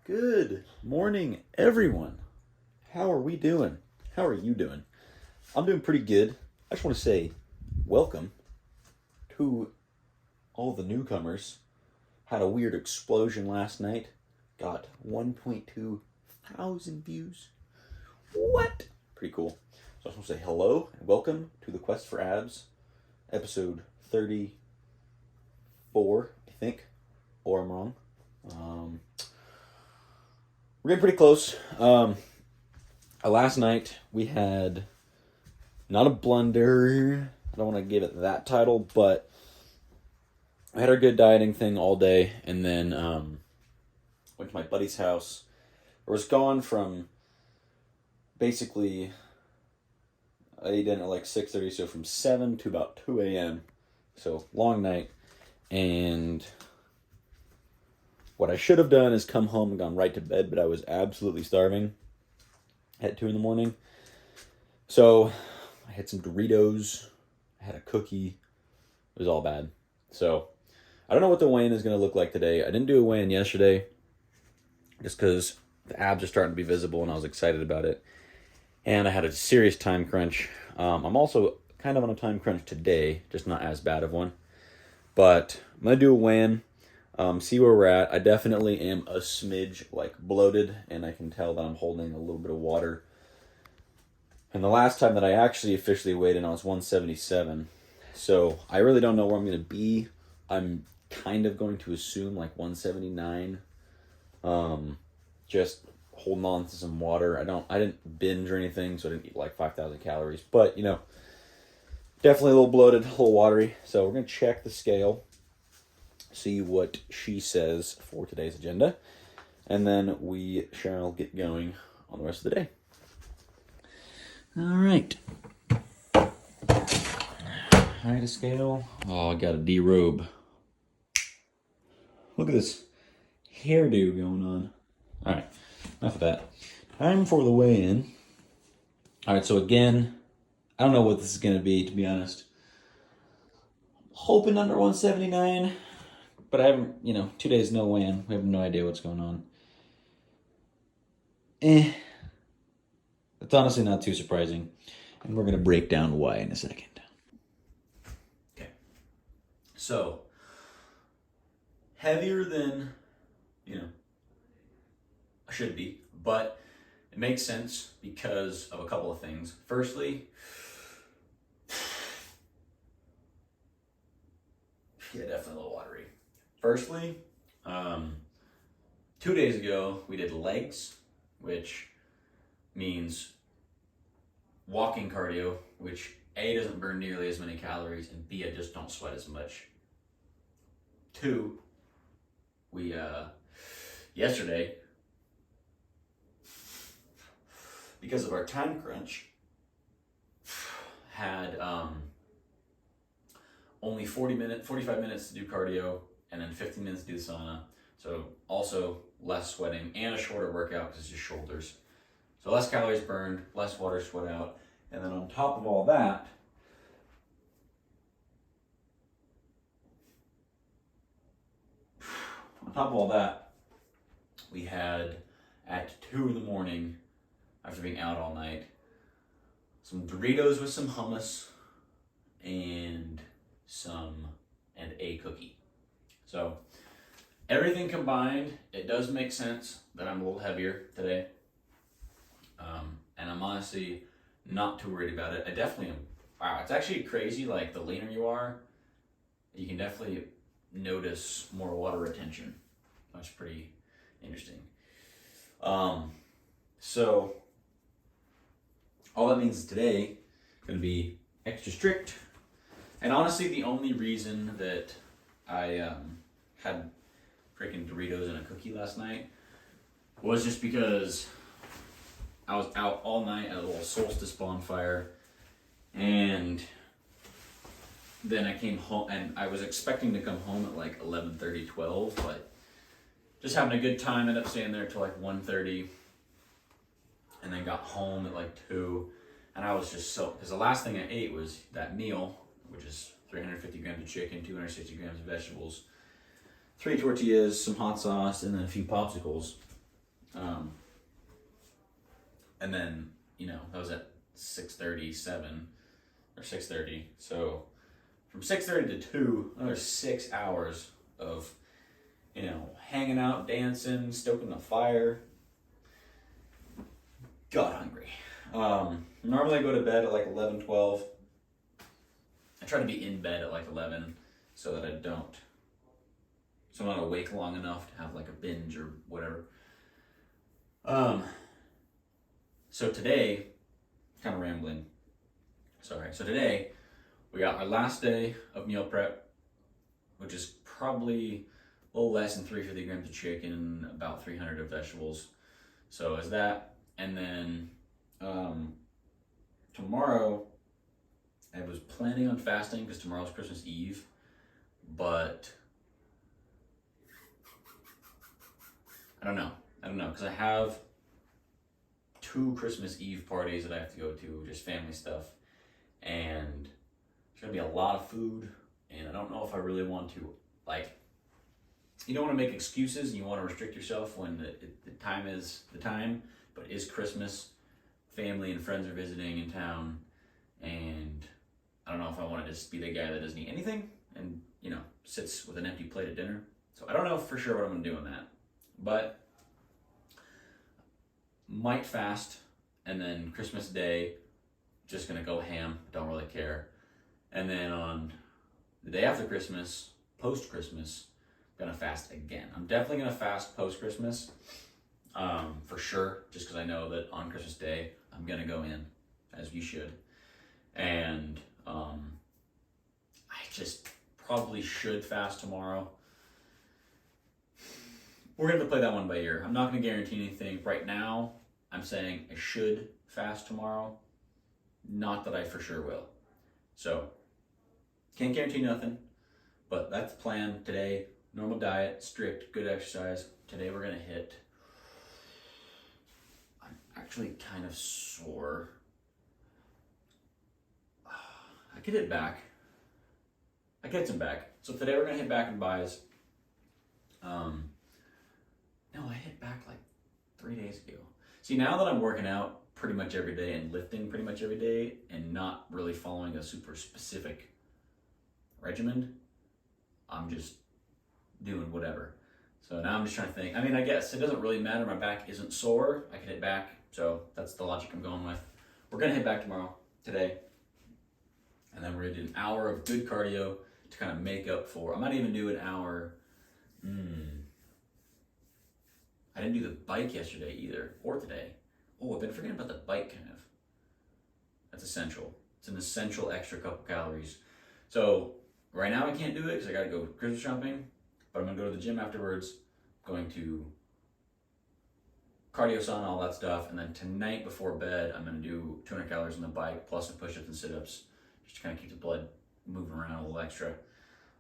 Good morning, everyone. How are we doing? How are you doing? I'm doing pretty good. I just want to say welcome to all the newcomers. Had a weird explosion last night. Got 1.2 thousand views. What? Pretty cool. So I just want to say hello and welcome to the Quest for Abs, episode 34, I think, or I'm wrong. We're getting pretty close. Last night we had not a blunder. I don't want to give it that title, but I had our good dieting thing all day, and then went to my buddy's house. I was gone from basically I ate dinner at like 6:30, so from 7 to about 2 a.m. So long night, and what I should have done is come home and gone right to bed, but I was absolutely starving at 2 in the morning. So I had some Doritos, I had a cookie. It was all bad. So I don't know what the weigh-in is going to look like today. I didn't do a weigh-in yesterday just because the abs are starting to be visible and I was excited about it. And I had a serious time crunch. I'm also kind of on a time crunch today, just not as bad of one. But I'm going to do a weigh-in. See where we're at. I definitely am a smidge bloated, and I can tell that I'm holding a little bit of water. And the last time that I actually officially weighed in, I was 177. So I really don't know where I'm going to be. I'm kind of going to assume 179. Just holding on to some water. I didn't binge or anything, so I didn't eat 5,000 calories. But, definitely a little bloated, a little watery. So we're going to check the scale, see what she says for today's agenda, and then we shall get going on the rest of the day. All right. Height of scale. Oh, I got a derobe. Look at this hairdo going on. All right, enough of that. Time for the weigh-in. All right, so again, I don't know what this is going to be, to be honest. Hoping under 179. But I haven't, 2 days no weigh-in. We have no idea what's going on. It's honestly not too surprising. And we're going to break down why in a second. Okay. So, heavier than, I should be. But it makes sense because of a couple of things. Firstly, yeah, definitely a little watery. Firstly, 2 days ago, we did legs, which means walking cardio, which A, doesn't burn nearly as many calories, and B, I just don't sweat as much. 2, we, yesterday, because of our time crunch, had only 45 minutes to do cardio, and then 15 minutes to do the sauna. So also less sweating and a shorter workout because it's just shoulders. So less calories burned, less water sweat out. And then on top of all that, we had at 2 in the morning, after being out all night, some Doritos with some hummus and a cookie. So everything combined, it does make sense that I'm a little heavier today. And I'm honestly not too worried about it. I definitely am. Wow, it's actually crazy. The leaner you are, you can definitely notice more water retention. That's pretty interesting. So all that means today going to be extra strict. And honestly, the only reason that I had freaking Doritos and a cookie last night was just because I was out all night at a little solstice bonfire, and then I came home, and I was expecting to come home at 11:30, 12, but just having a good time. Ended up staying there till 1:30, and then got home at 2, and I was just so, because the last thing I ate was that meal, which is 350 grams of chicken, 260 grams of vegetables, 3 tortillas, some hot sauce, and then a few popsicles. And then, that was at 6:37 or 6:30. So from 6:30 to 2, another 6 hours of, hanging out, dancing, stoking the fire. Got hungry. Normally I go to bed at like 11, 12. I try to be in bed at like 11 so that so I'm not awake long enough to have like a binge or whatever. So today, kind of rambling. Sorry. So today, we got our last day of meal prep, which is probably a little less than 350 grams of chicken, about 300 of vegetables. So is that, and then tomorrow, I was planning on fasting because tomorrow's Christmas Eve, but I don't know, because I have 2 Christmas Eve parties that I have to go to, just family stuff, and there's gonna be a lot of food, and I don't know if I really want to, you don't want to make excuses and you want to restrict yourself when the time is the time, but it is Christmas, family and friends are visiting in town, and I don't know if I want to just be the guy that doesn't eat anything and, sits with an empty plate at dinner. So I don't know for sure what I'm going to do on that, but might fast, and then Christmas Day, just going to go ham, don't really care. And then on the day after Christmas, post-Christmas, I'm going to fast again. I'm definitely going to fast post-Christmas, for sure, just because I know that on Christmas Day, I'm going to go in, as you should. And I just probably should fast tomorrow. We're going to play that one by ear. I'm not going to guarantee anything. Right now, I'm saying I should fast tomorrow. Not that I for sure will. So, can't guarantee nothing. But that's the plan today. Normal diet, strict, good exercise. Today we're going to hit... I'm actually kind of sore. I could hit back. I could hit some back. So today we're going to hit back and buys. No, I hit back like 3 days ago. See, now that I'm working out pretty much every day and lifting pretty much every day and not really following a super specific regimen, I'm just doing whatever. So now I'm just trying to think. I guess it doesn't really matter. My back isn't sore. I can hit back. So that's the logic I'm going with. We're going to hit back tomorrow, today. And then we're going to do an hour of good cardio to kind of make up for. I might even do an hour. I didn't do the bike yesterday either, or today. Oh, I've been forgetting about the bike kind of. That's essential. It's an essential extra couple calories. So right now I can't do it because I got to go Christmas shopping, but I'm going to go to the gym afterwards. I'm going to cardio sauna, all that stuff. And then tonight before bed, I'm going to do 200 calories on the bike, plus some push-ups and sit-ups, just to kind of keep the blood moving around a little extra.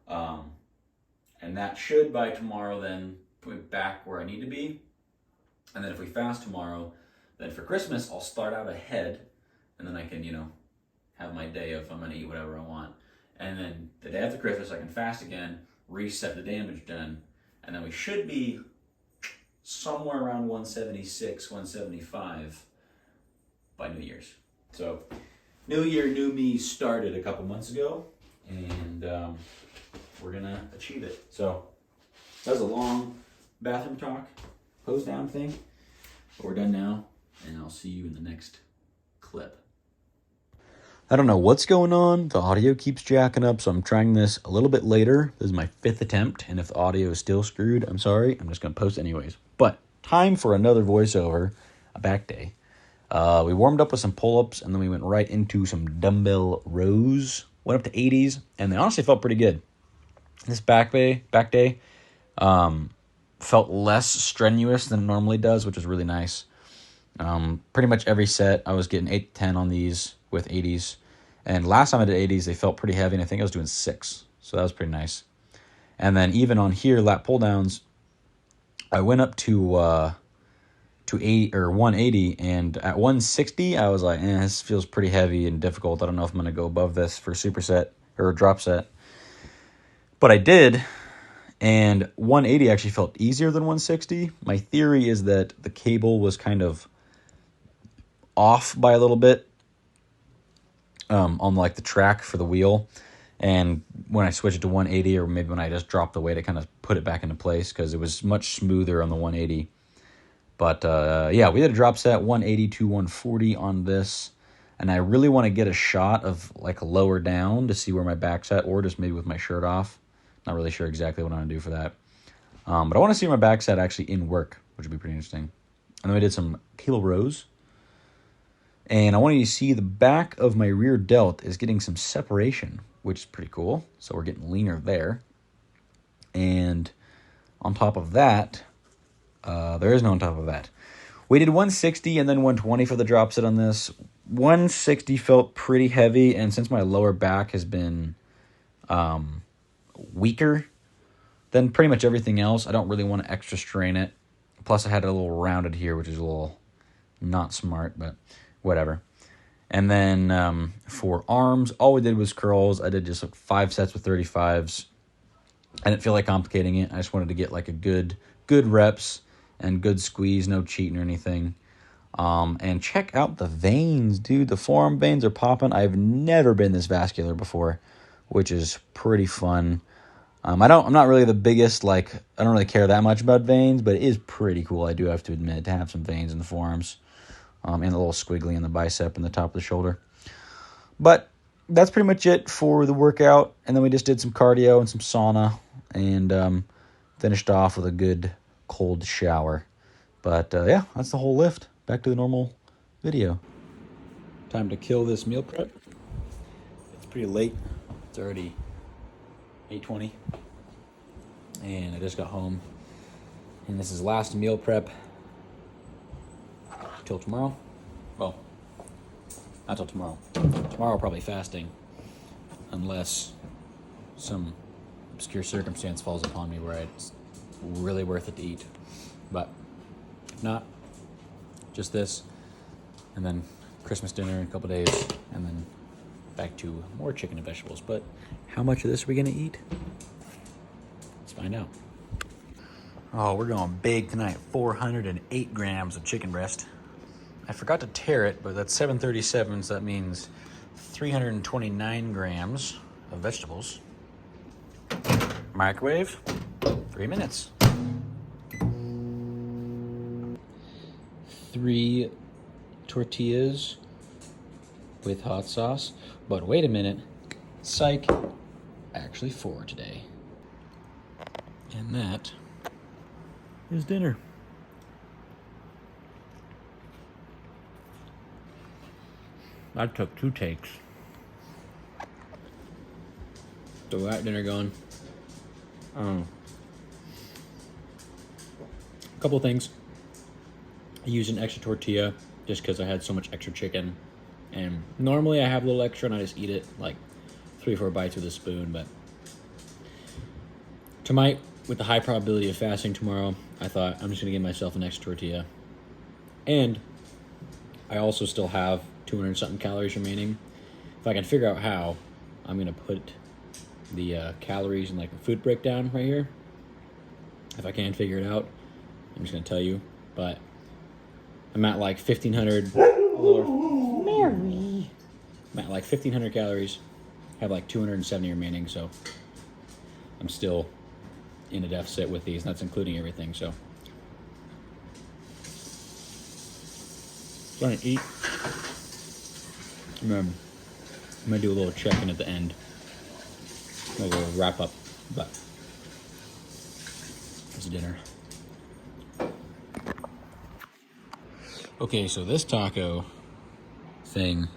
And that should, by tomorrow, then put me back where I need to be. And then if we fast tomorrow, then for Christmas, I'll start out ahead, and then I can, have my day of I'm going to eat whatever I want. And then the day after Christmas, I can fast again, reset the damage done, and then we should be somewhere around 176, 175 by New Year's. So, New Year, New Me started a couple months ago, and we're going to achieve it. So, that was a long bathroom talk, hose down thing, but we're done now, and I'll see you in the next clip. I don't know what's going on. The audio keeps jacking up, so I'm trying this a little bit later. This is my 5th attempt, and if the audio is still screwed, I'm sorry. I'm just going to post anyways. But time for another voiceover, a back day. We warmed up with some pull-ups, and then we went right into some dumbbell rows. Went up to 80s, and they honestly felt pretty good. This back day felt less strenuous than it normally does, which is really nice. Pretty much every set, I was getting 8 to 10 on these with 80s. And last time I did 80s, they felt pretty heavy, and I think I was doing 6. So that was pretty nice. And then even on here, lat pull downs, I went up to 8 or 180, and at 160, I was like, this feels pretty heavy and difficult. I don't know if I'm going to go above this for a superset or a drop set. But I did, And 180 actually felt easier than 160. My theory is that the cable was kind of off by a little bit on like the track for the wheel. And when I switched it to 180, or maybe when I just dropped the weight, it kind of put it back into place because it was much smoother on the 180. But yeah, we did a drop set 180 to 140 on this. And I really want to get a shot of like a lower down to see where my back's at, or just maybe with my shirt off. Not really sure exactly what I'm going to do for that. But I want to see where my back's at actually in work, which would be pretty interesting. And then we did some cable rows. And I want you to see the back of my rear delt is getting some separation, which is pretty cool. So we're getting leaner there. And on top of that, there is no on top of that. We did 160 and then 120 for the drop set on this. 160 felt pretty heavy, and since my lower back has been weaker than pretty much everything else, I don't really want to extra strain it. Plus, I had it a little rounded here, which is a little not smart, but whatever. And then for arms, all we did was curls. I did just like 5 sets with 35s. I didn't feel like complicating it. I just wanted to get like a good reps and good squeeze, no cheating or anything. And check out the veins, dude. The forearm veins are popping. I've never been this vascular before, which is pretty fun. I'm not really the biggest, I don't really care that much about veins, but it is pretty cool, I do have to admit, to have some veins in the forearms, and a little squiggly in the bicep and the top of the shoulder. But that's pretty much it for the workout. And then we just did some cardio and some sauna, and finished off with a good cold shower. But yeah, that's the whole lift. Back to the normal video. Time to kill this meal prep. It's pretty late. It's already 8:20. And I just got home. And this is last meal prep till tomorrow. Well, not till tomorrow. Tomorrow probably fasting. Unless some obscure circumstance falls upon me where it's really worth it to eat. But if not, just this, and then Christmas dinner in a couple days, and then back to more chicken and vegetables. But how much of this are we going to eat? Let's find out. Oh, we're going big tonight. 408 grams of chicken breast. I forgot to tear it, but that's 737, so that means 329 grams of vegetables. Microwave, 3 minutes. 3 tortillas with hot sauce. But wait a minute. Psych. Actually 4 today. And that is dinner. That took 2 takes. So we got dinner going. A couple things. I used an extra tortilla just because I had so much extra chicken. And normally I have a little extra and I just eat it like 3 or 4 bites with a spoon. But tonight, with the high probability of fasting tomorrow, I thought I'm just going to give myself an extra tortilla. And I also still have 200-something calories remaining. If I can figure out how, I'm going to put the calories in like a food breakdown right here. If I can figure it out, I'm just going to tell you. But I'm at like 1,500. Mary. I'm at like 1,500 calories. Have like 270 remaining, so I'm still in a deficit with these, and that's including everything. So trying to eat. I'm gonna do a little check-in at the end, a little wrap up, but it's dinner. Okay, so this taco thing,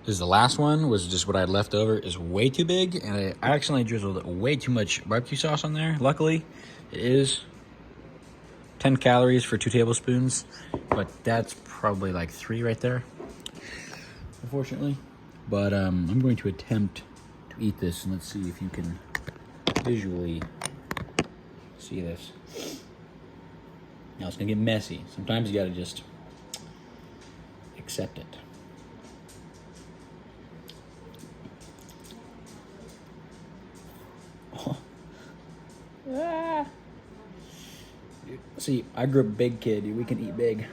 this is the last one, was just what I had left over, is way too big, and I accidentally drizzled way too much barbecue sauce on there. Luckily, it is 10 calories for 2 tablespoons, but that's probably like 3 right there, unfortunately. But I'm going to attempt to eat this, and let's see if you can visually see this. Now it's gonna get messy. Sometimes you gotta just accept it. See, I grew up a big kid, dude. We can eat big.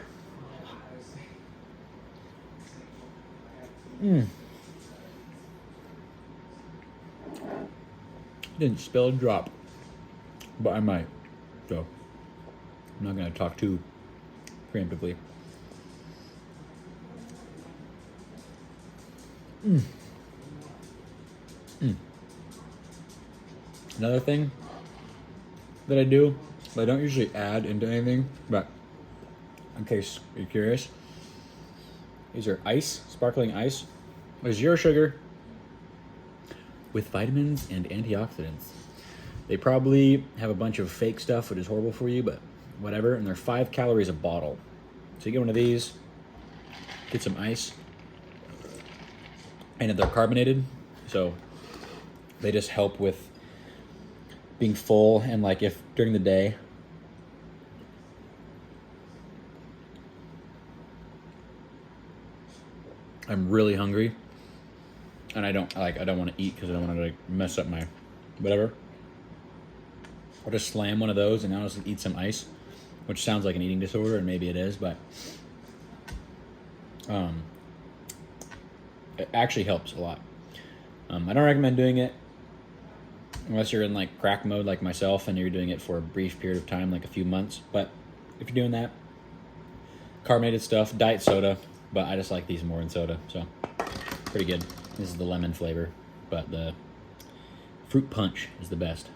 Didn't spill a drop, but I might. So, I'm not going to talk too preemptively. Another thing that I do, but I don't usually add into anything, but in case you're curious, these are ice, sparkling ice. There's zero sugar with vitamins and antioxidants. They probably have a bunch of fake stuff, which is horrible for you, but whatever. And they're 5 calories a bottle. So you get one of these, get some ice, and they're carbonated, so they just help with being full. And like if during the day I'm really hungry and I don't want to eat because I don't want to like mess up my whatever, I'll just slam one of those and I'll just eat some ice, which sounds like an eating disorder, and maybe it is, but it actually helps a lot. I don't recommend doing it unless you're in like crack mode like myself and you're doing it for a brief period of time, like a few months. But if you're doing that, carbonated stuff, diet soda, but I just like these more in soda, so pretty good. This is the lemon flavor, but the fruit punch is the best.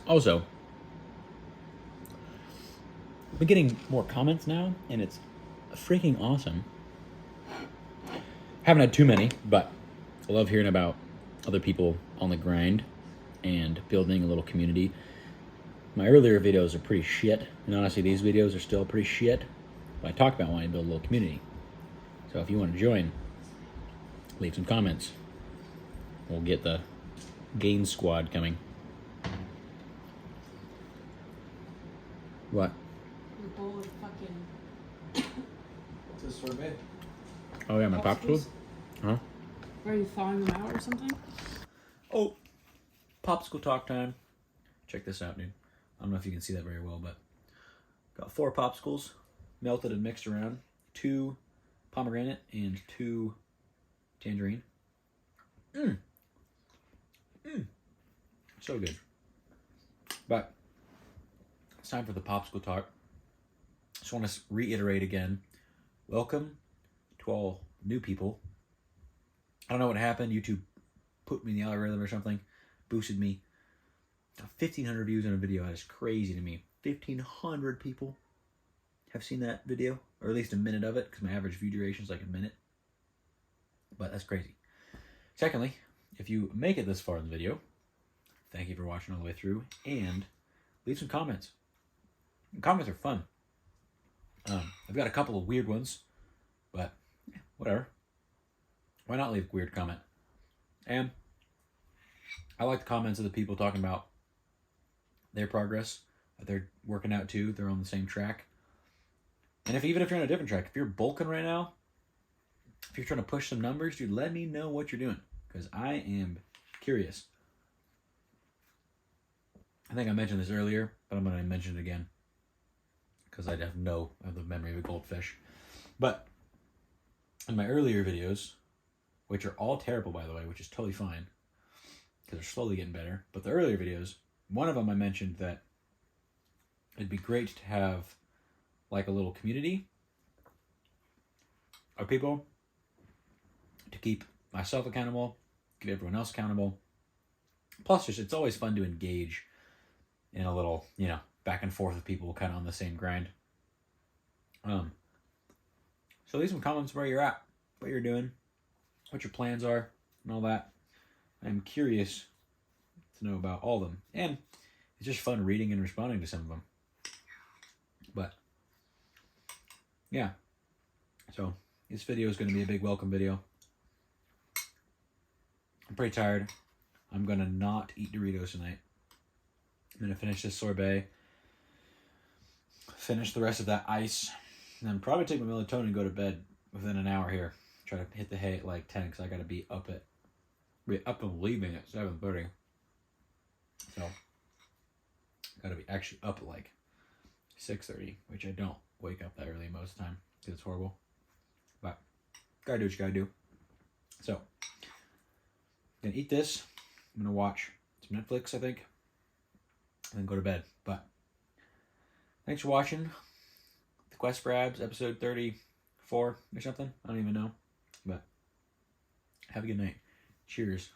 Also, I've been getting more comments now, and it's freaking awesome. Haven't had too many, but I love hearing about other people on the grind and building a little community. My earlier videos are pretty shit, and honestly, these videos are still pretty shit. But I talk about wanting to build a little community. So if you want to join, leave some comments. We'll get the Gain Squad coming. What? Your bowl of fucking. It's a sorbet. Oh yeah, my popsicles? Huh? Are you thawing them out or something? Oh, Popsicle Talk time. Check this out, dude. I don't know if you can see that very well, but got 4 popsicles, melted and mixed around. 2 pomegranate and 2 tangerine. So good. But it's time for the Popsicle Talk. Just want to reiterate again, welcome to all new people. I don't know what happened. YouTube put me in the algorithm or something, boosted me. 1,500 views on a video. That is crazy to me. 1,500 people have seen that video, or at least a minute of it, because my average view duration is like a minute. But that's crazy. Secondly, if you make it this far in the video, thank you for watching all the way through, and leave some comments. Comments are fun. I've got a couple of weird ones, but yeah, whatever. Why not leave a weird comment? And I like the comments of the people talking about their progress, that they're working out too, they're on the same track. And even if you're on a different track, if you're bulking right now, if you're trying to push some numbers, dude, let me know what you're doing, because I am curious. I think I mentioned this earlier, but I'm going to mention it again, because I have the memory of a goldfish. But in my earlier videos, which are all terrible, by the way, which is totally fine, because they're slowly getting better, but the earlier videos, one of them I mentioned that it'd be great to have like a little community of people to keep myself accountable, keep everyone else accountable. Plus, it's always fun to engage in a little, back and forth with people kind of on the same grind. So leave some comments where you're at, what you're doing, what your plans are, and all that. I'm curious to know about all of them. And it's just fun reading and responding to some of them. But, yeah. So, this video is going to be a big welcome video. I'm pretty tired. I'm going to not eat Doritos tonight. I'm going to finish this sorbet. Finish the rest of that ice. And then probably take my melatonin and go to bed within an hour here. Try to hit the hay at like 10 because I got to be up and leaving at 7:30. So, got to be actually up at like 6:30, which I don't wake up that early most of the time because it's horrible. But, gotta do what you gotta do. So, gonna eat this. I'm gonna watch some Netflix, I think, and then go to bed. But, thanks for watching. The Quest for Abs, episode 34 or something. I don't even know. But, have a good night. Cheers.